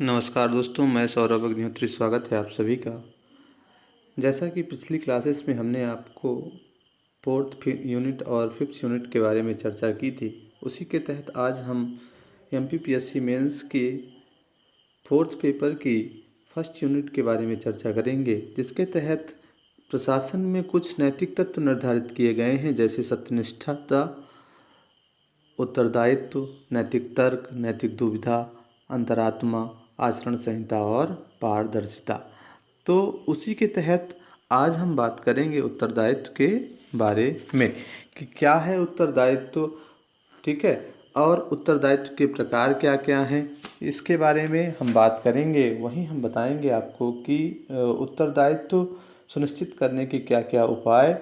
नमस्कार दोस्तों, मैं सौरभ अग्निहोत्री। स्वागत है आप सभी का। जैसा कि पिछली क्लासेस में हमने आपको फोर्थ यूनिट और फिफ्थ यूनिट के बारे में चर्चा की थी, उसी के तहत आज हम एमपीपीएससी मेंस के फोर्थ पेपर की फर्स्ट यूनिट के बारे में चर्चा करेंगे, जिसके तहत प्रशासन में कुछ नैतिक तत्व निर्धारित किए गए हैं, जैसे सत्यनिष्ठता, उत्तरदायित्व, नैतिक तर्क, नैतिक दुविधा, अंतरात्मा, आचरण संहिता और पारदर्शिता। तो उसी के तहत आज हम बात करेंगे उत्तरदायित्व के बारे में कि क्या है उत्तरदायित्व, ठीक है, और उत्तरदायित्व के प्रकार क्या क्या हैं, इसके बारे में हम बात करेंगे। वहीं हम बताएंगे आपको कि उत्तरदायित्व सुनिश्चित करने के क्या क्या उपाय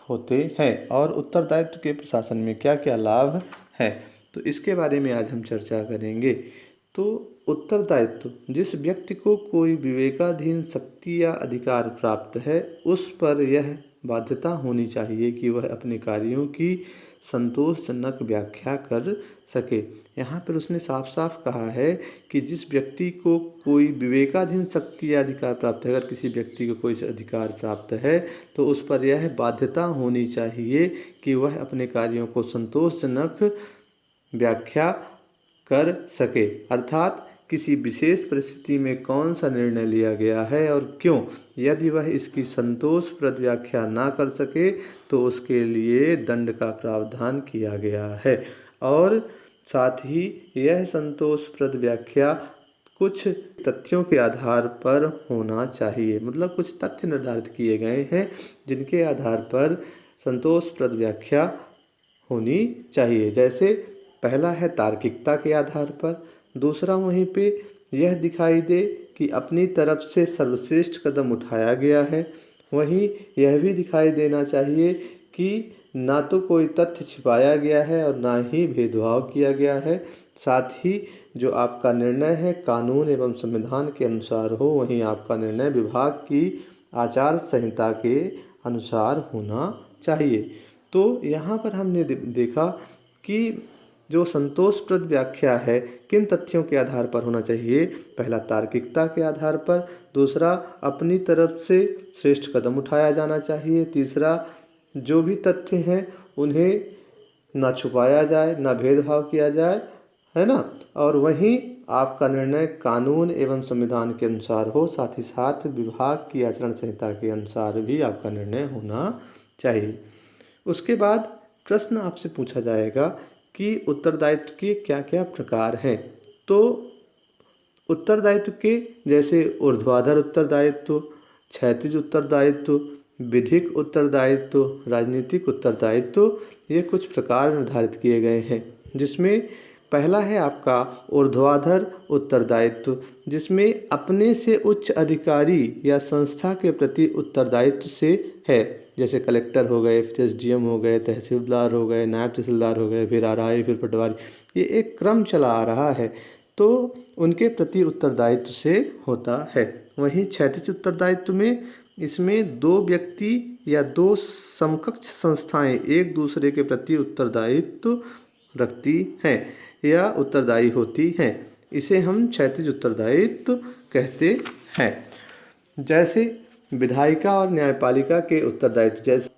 होते हैं और उत्तरदायित्व के प्रशासन में क्या क्या लाभ है, तो इसके बारे में आज हम चर्चा करेंगे। तो उत्तरदायित्व, जिस व्यक्ति को कोई विवेकाधीन शक्ति या अधिकार प्राप्त है, उस पर यह बाध्यता होनी चाहिए कि वह अपने कार्यों की संतोषजनक व्याख्या कर सके। यहाँ पर उसने साफ साफ कहा है कि जिस व्यक्ति को कोई विवेकाधीन शक्ति या अधिकार प्राप्त है, अगर किसी व्यक्ति को कोई अधिकार प्राप्त है तो उस पर यह बाध्यता होनी चाहिए कि वह अपने कार्यों को संतोषजनक व्याख्या कर सके, अर्थात किसी विशेष परिस्थिति में कौन सा निर्णय लिया गया है और क्यों। यदि वह इसकी संतोषप्रद व्याख्या ना कर सके तो उसके लिए दंड का प्रावधान किया गया है, और साथ ही यह संतोषप्रद व्याख्या कुछ तथ्यों के आधार पर होना चाहिए। मतलब कुछ तथ्य निर्धारित किए गए हैं जिनके आधार पर संतोषप्रद व्याख्या होनी चाहिए। जैसे पहला है तार्किकता के आधार पर, दूसरा वहीं पे यह दिखाई दे कि अपनी तरफ से सर्वश्रेष्ठ कदम उठाया गया है, वहीं यह भी दिखाई देना चाहिए कि ना तो कोई तथ्य छिपाया गया है और ना ही भेदभाव किया गया है, साथ ही जो आपका निर्णय है कानून एवं संविधान के अनुसार हो, वहीं आपका निर्णय विभाग की आचार संहिता के अनुसार होना चाहिए। तो यहाँ पर हमने देखा कि जो संतोषप्रद व्याख्या है किन तथ्यों के आधार पर होना चाहिए। पहला तार्किकता के आधार पर, दूसरा अपनी तरफ से श्रेष्ठ कदम उठाया जाना चाहिए, तीसरा जो भी तथ्य हैं उन्हें ना छुपाया जाए ना भेदभाव किया जाए, है ना, और वहीं आपका निर्णय कानून एवं संविधान के अनुसार हो, साथ ही साथ विभाग की आचरण संहिता के अनुसार भी आपका निर्णय होना चाहिए। उसके बाद प्रश्न आपसे पूछा जाएगा कि उत्तरदायित्व के क्या क्या प्रकार हैं। तो उत्तरदायित्व के जैसे ऊर्ध्वाधर उत्तरदायित्व, क्षैतिज उत्तरदायित्व, विधिक उत्तरदायित्व, राजनीतिक उत्तरदायित्व, ये कुछ प्रकार निर्धारित किए गए हैं, जिसमें पहला है आपका ऊर्ध्वाधर उत्तरदायित्व, जिसमें अपने से उच्च अधिकारी या संस्था के प्रति उत्तरदायित्व से है, जैसे कलेक्टर हो गए, फिर एसडीएम हो गए, तहसीलदार हो गए, नायब तहसीलदार हो गए, फिर आरआई, फिर पटवारी, ये एक क्रम चला आ रहा है, तो उनके प्रति उत्तरदायित्व से होता है। वहीं क्षैतिज उत्तरदायित्व में इसमें दो व्यक्ति या दो समकक्ष संस्थाएं एक दूसरे के प्रति उत्तरदायित्व रखती हैं या उत्तरदायी होती हैं, इसे हम क्षैतिज उत्तरदायित्व कहते हैं। जैसे विधायिका और न्यायपालिका के उत्तरदायित्व,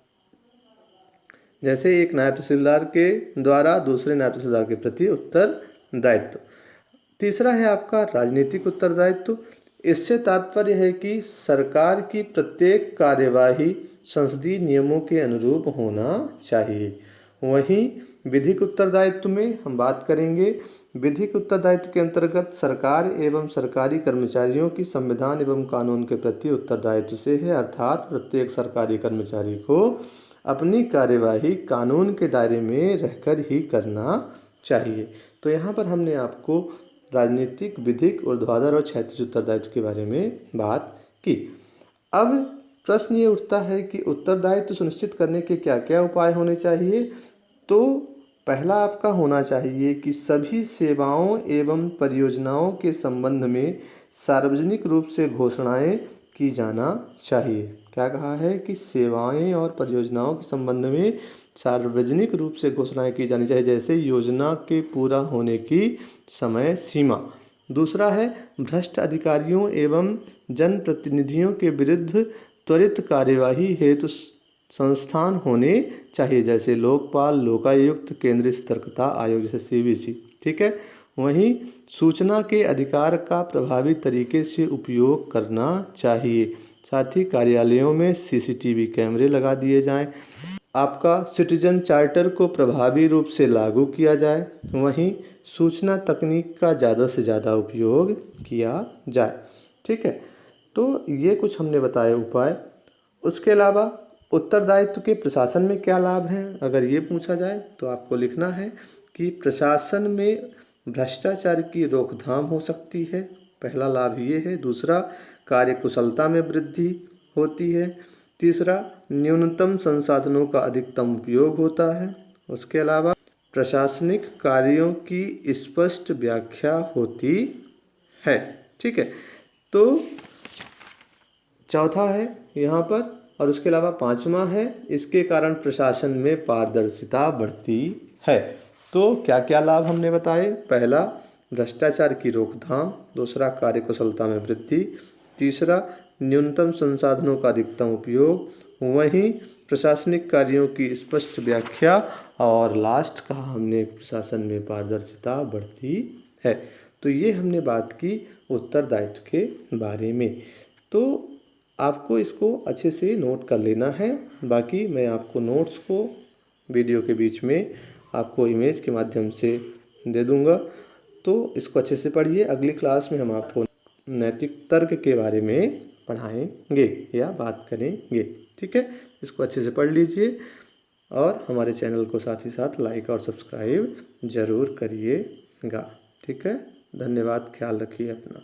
जैसे एक नायब तहसीलदार के द्वारा दूसरे नायब तहसीलदार के प्रति उत्तरदायित्व। तीसरा है आपका राजनीतिक उत्तरदायित्व। इससे तात्पर्य है कि सरकार की प्रत्येक कार्यवाही संसदीय नियमों के अनुरूप होना चाहिए। वहीं विधिक उत्तरदायित्व में हम बात करेंगे। विधिक उत्तरदायित्व के अंतर्गत सरकार एवं सरकारी कर्मचारियों की संविधान एवं कानून के प्रति उत्तरदायित्व से है, अर्थात प्रत्येक सरकारी कर्मचारी को अपनी कार्यवाही कानून के दायरे में रहकर ही करना चाहिए। तो यहाँ पर हमने आपको राजनीतिक, विधिक, ऊर्ध्वाधर और क्षैतिज उत्तरदायित्व के बारे में बात की। अब प्रश्न ये उठता है कि उत्तरदायित्व सुनिश्चित करने के क्या क्या उपाय होने चाहिए। तो पहला आपका होना चाहिए कि सभी सेवाओं एवं परियोजनाओं के संबंध में सार्वजनिक रूप से घोषणाएं की जाना चाहिए। क्या कहा है कि सेवाएं और परियोजनाओं के संबंध में सार्वजनिक रूप से घोषणाएं की जानी चाहिए, जैसे योजना के पूरा होने की समय सीमा, दूसरा है भ्रष्ट अधिकारियों एवं जनप्रतिनिधियों के विरुद्ध त्वरित कार्यवाही हेतु संस्थान होने चाहिए, जैसे लोकपाल, लोकायुक्त, केंद्रीय सतर्कता आयोग जैसे CVC। ठीक है। वहीं सूचना के अधिकार का प्रभावी तरीके से उपयोग करना चाहिए। साथ ही कार्यालयों में CCTV कैमरे लगा दिए जाएं। आपका सिटीजन चार्टर को प्रभावी रूप से लागू किया जाए। वहीं सूचना तकनीक का ज़्यादा से ज़्यादा उपयोग किया जाए। ठीक है। तो ये कुछ हमने बताए उपाय। उसके अलावा उत्तरदायित्व के प्रशासन में क्या लाभ हैं, अगर ये पूछा जाए तो आपको लिखना है कि प्रशासन में भ्रष्टाचार की रोकथाम हो सकती है, पहला लाभ ये है। दूसरा, कार्यकुशलता में वृद्धि होती है। तीसरा, न्यूनतम संसाधनों का अधिकतम उपयोग होता है। उसके अलावा प्रशासनिक कार्यों की स्पष्ट व्याख्या होती है। ठीक है। तो चौथा है यहाँ पर, और उसके अलावा पांचवा है, इसके कारण प्रशासन में पारदर्शिता बढ़ती है। तो क्या क्या लाभ हमने बताए? पहला, भ्रष्टाचार की रोकथाम। दूसरा, कार्यकुशलता में वृद्धि। तीसरा, न्यूनतम संसाधनों का अधिकतम उपयोग। वहीं प्रशासनिक कार्यों की स्पष्ट व्याख्या। और लास्ट कहा हमने, प्रशासन में पारदर्शिता बढ़ती है। तो ये हमने बात की उत्तरदायित्व के बारे में। तो आपको इसको अच्छे से नोट कर लेना है। बाकी मैं आपको नोट्स को वीडियो के बीच में आपको इमेज के माध्यम से दे दूंगा, तो इसको अच्छे से पढ़िए। अगली क्लास में हम आपको नैतिक तर्क के बारे में पढ़ाएंगे या बात करेंगे। ठीक है। इसको अच्छे से पढ़ लीजिए और हमारे चैनल को साथ ही साथ लाइक और सब्सक्राइब ज़रूर करिएगा। ठीक है। धन्यवाद। ख्याल रखिए अपना।